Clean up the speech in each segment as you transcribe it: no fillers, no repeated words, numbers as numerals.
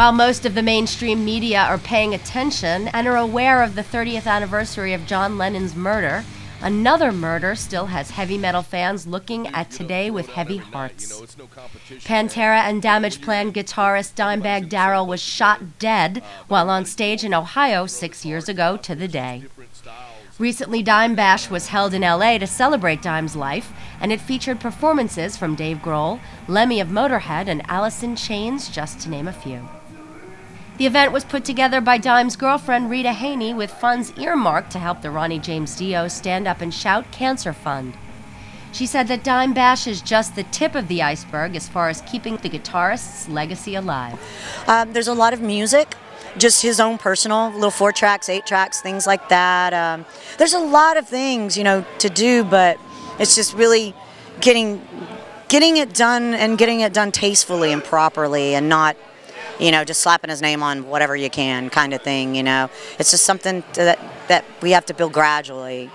While most of the mainstream media are paying attention and are aware of the 30th anniversary of John Lennon's murder, another murder still has heavy metal fans looking at today with heavy hearts. Pantera and Damageplan guitarist Dimebag Darrell was shot dead while on stage in Ohio 6 years ago to the day. Recently, Dime Bash was held in LA to celebrate Dime's life, and it featured performances from Dave Grohl, Lemmy of Motorhead, and Alice in Chains, just to name a few. The event was put together by Dime's girlfriend, Rita Haney, with funds earmarked to help the Ronnie James Dio Stand Up and Shout Cancer Fund. She said that Dime Bash is just the tip of the iceberg as far as keeping the guitarist's legacy alive. There's a lot of music, just his own personal, little 4 tracks, 8 tracks, things like that. There's a lot of things, to do, but it's just really getting it done and getting it done tastefully and properly and not just slapping his name on whatever you can kind of thing, It's just something that we have to build gradually,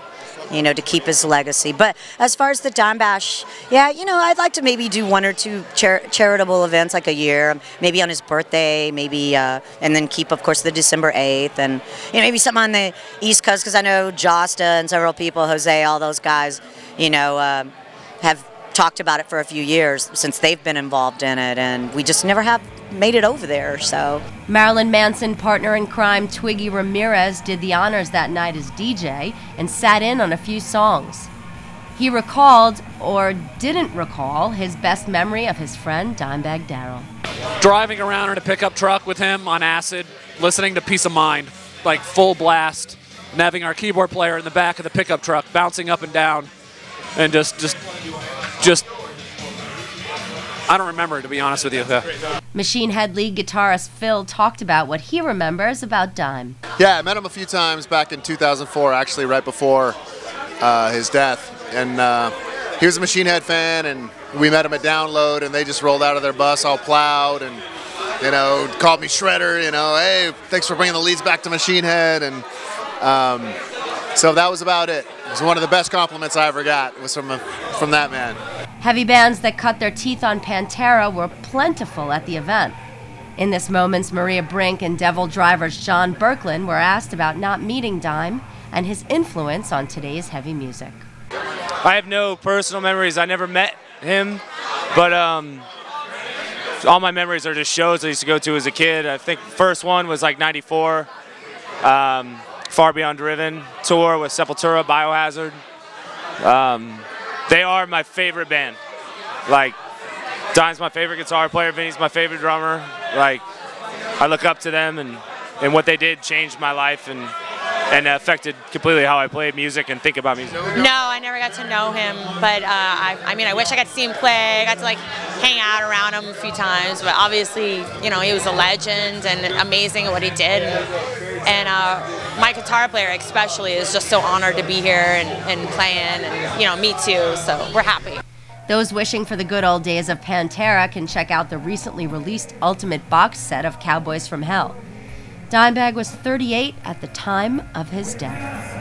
to keep his legacy. But as far as the Dime Bash, yeah, I'd like to maybe do 1 or 2 charitable events like a year, maybe on his birthday, maybe, and then keep, of course, the December 8th, and maybe something on the East Coast, because I know Josta and several people, Jose, all those guys, have talked about it for a few years since they've been involved in it, and we just never have made it over there. So Marilyn Manson partner in crime Twiggy Ramirez did the honors that night as DJ and sat in on a few songs. He recalled, or didn't recall, his best memory of his friend Dimebag Darrell. Driving around in a pickup truck with him on acid, listening to Peace of Mind, like full blast, and having our keyboard player in the back of the pickup truck bouncing up and down, and just I don't remember, to be honest with you. Machine Head lead guitarist Phil talked about what he remembers about Dime. Yeah, I met him a few times back in 2004, actually right before his death. And he was a Machine Head fan, and we met him at Download, and they just rolled out of their bus all plowed and, called me Shredder, hey, thanks for bringing the leads back to Machine Head. And so that was about it. It was one of the best compliments I ever got, was from that man. Heavy bands that cut their teeth on Pantera were plentiful at the event. In this moment, Maria Brink and DevilDriver's John Boecklin were asked about not meeting Dime and his influence on today's heavy music. I have no personal memories. I never met him, but all my memories are just shows I used to go to as a kid. I think the first one was like '94, Far Beyond Driven tour with Sepultura, Biohazard. They are my favorite band. Like, Dime's my favorite guitar player, Vinny's my favorite drummer. Like, I look up to them, and what they did changed my life and affected completely how I played music and think about music. No, I never got to know him, but I wish I got to see him play. I got to hang out around him a few times, but obviously, he was a legend and amazing at what he did. And my guitar player especially is just so honored to be here and playing, and me too, so we're happy. Those wishing for the good old days of Pantera can check out the recently released Ultimate box set of Cowboys from Hell. Dimebag was 38 at the time of his death.